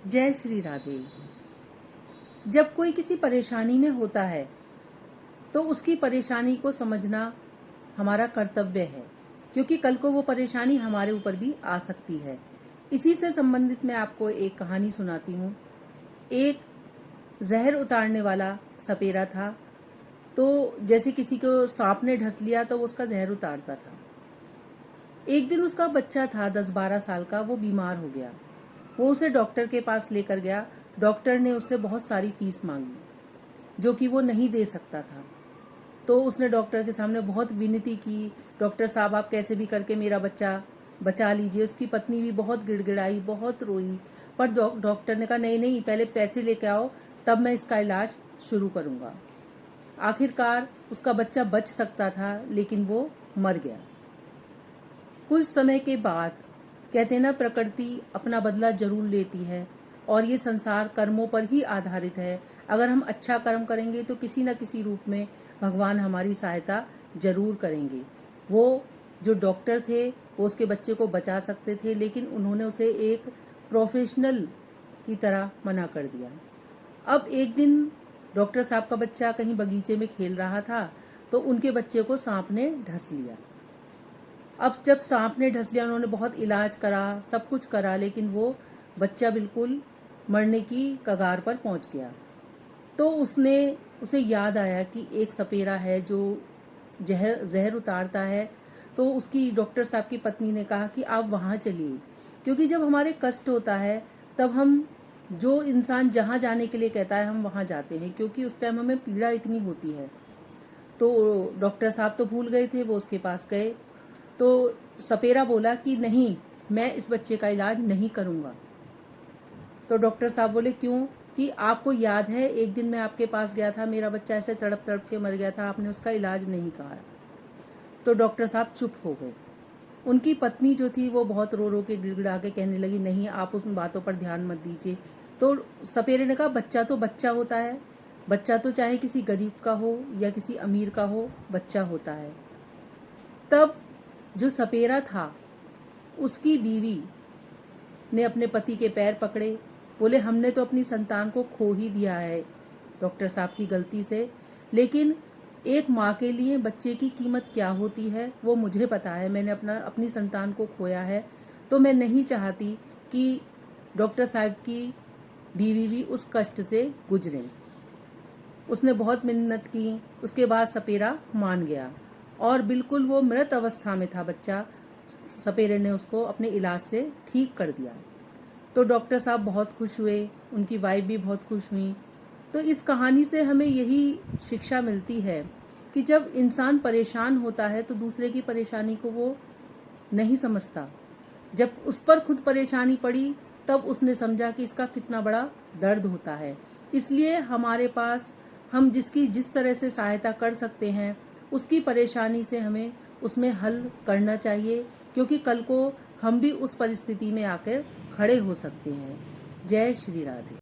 जय श्री राधे। जब कोई किसी परेशानी में होता है तो उसकी परेशानी को समझना हमारा कर्तव्य है, क्योंकि कल को वो परेशानी हमारे ऊपर भी आ सकती है। इसी से संबंधित मैं आपको एक कहानी सुनाती हूँ। एक जहर उतारने वाला सपेरा था। तो जैसे किसी को सांप ने ढस लिया तो वो उसका जहर उतारता था। एक दिन उसका बच्चा था 10-12 साल का, वो बीमार हो गया। वो उसे डॉक्टर के पास लेकर गया। डॉक्टर ने उससे बहुत सारी फीस मांगी जो कि वो नहीं दे सकता था। तो उसने डॉक्टर के सामने बहुत विनती की, डॉक्टर साहब आप कैसे भी करके मेरा बच्चा बचा लीजिए। उसकी पत्नी भी बहुत गिड़गिड़ाई, बहुत रोई, पर डॉक्टर ने कहा नहीं नहीं, पहले पैसे लेके आओ तब मैं इसका इलाज शुरू करूँगा। आखिरकार उसका बच्चा बच सकता था, लेकिन वो मर गया। कुछ समय के बाद कहते ना, प्रकृति अपना बदला जरूर लेती है और ये संसार कर्मों पर ही आधारित है। अगर हम अच्छा कर्म करेंगे तो किसी न किसी रूप में भगवान हमारी सहायता जरूर करेंगे। वो जो डॉक्टर थे वो उसके बच्चे को बचा सकते थे, लेकिन उन्होंने उसे एक प्रोफेशनल की तरह मना कर दिया। अब एक दिन डॉक्टर साहब का बच्चा कहीं बगीचे में खेल रहा था तो उनके बच्चे को सांप ने ढस लिया। अब जब सांप ने ढस लिया, उन्होंने बहुत इलाज करा, सब कुछ करा, लेकिन वो बच्चा बिल्कुल मरने की कगार पर पहुंच गया। तो उसे याद आया कि एक सपेरा है जो जहर उतारता है। तो उसकी डॉक्टर साहब की पत्नी ने कहा कि आप वहाँ चलिए, क्योंकि जब हमारे कष्ट होता है तब हम, जो इंसान जहाँ जाने के लिए कहता है, हम वहाँ जाते हैं, क्योंकि उस टाइम हमें पीड़ा इतनी होती है। तो डॉक्टर साहब तो भूल गए थे, वो उसके पास गए। तो सपेरा बोला कि नहीं, मैं इस बच्चे का इलाज नहीं करूँगा। तो डॉक्टर साहब बोले क्यों? कि आपको याद है एक दिन मैं आपके पास गया था, मेरा बच्चा ऐसे तड़प तड़प के मर गया था, आपने उसका इलाज नहीं कहा। तो डॉक्टर साहब चुप हो गए। उनकी पत्नी जो थी वो बहुत रो रो के गिड़गिड़ा के कहने लगी नहीं, आप उन बातों पर ध्यान मत दीजिए। तो सपेरे ने कहा बच्चा तो बच्चा होता है, बच्चा तो चाहे किसी गरीब का हो या किसी अमीर का हो, बच्चा होता है। तब जो सपेरा था उसकी बीवी ने अपने पति के पैर पकड़े, बोले हमने तो अपनी संतान को खो ही दिया है डॉक्टर साहब की गलती से, लेकिन एक माँ के लिए बच्चे की कीमत क्या होती है वो मुझे पता है। मैंने अपनी संतान को खोया है, तो मैं नहीं चाहती कि डॉक्टर साहब की बीवी भी उस कष्ट से गुजरे। उसने बहुत मिन्नत की, उसके बाद सपेरा मान गया और बिल्कुल वो मृत अवस्था में था बच्चा। सपेरे ने उसको अपने इलाज से ठीक कर दिया। तो डॉक्टर साहब बहुत खुश हुए, उनकी वाइफ भी बहुत खुश हुई। तो इस कहानी से हमें यही शिक्षा मिलती है कि जब इंसान परेशान होता है तो दूसरे की परेशानी को वो नहीं समझता। जब उस पर खुद परेशानी पड़ी तब उसने समझा कि इसका कितना बड़ा दर्द होता है। इसलिए हमारे पास, हम जिसकी जिस तरह से सहायता कर सकते हैं उसकी परेशानी से हमें उसमें हल करना चाहिए, क्योंकि कल को हम भी उस परिस्थिति में आकर खड़े हो सकते हैं। जय श्री राधे।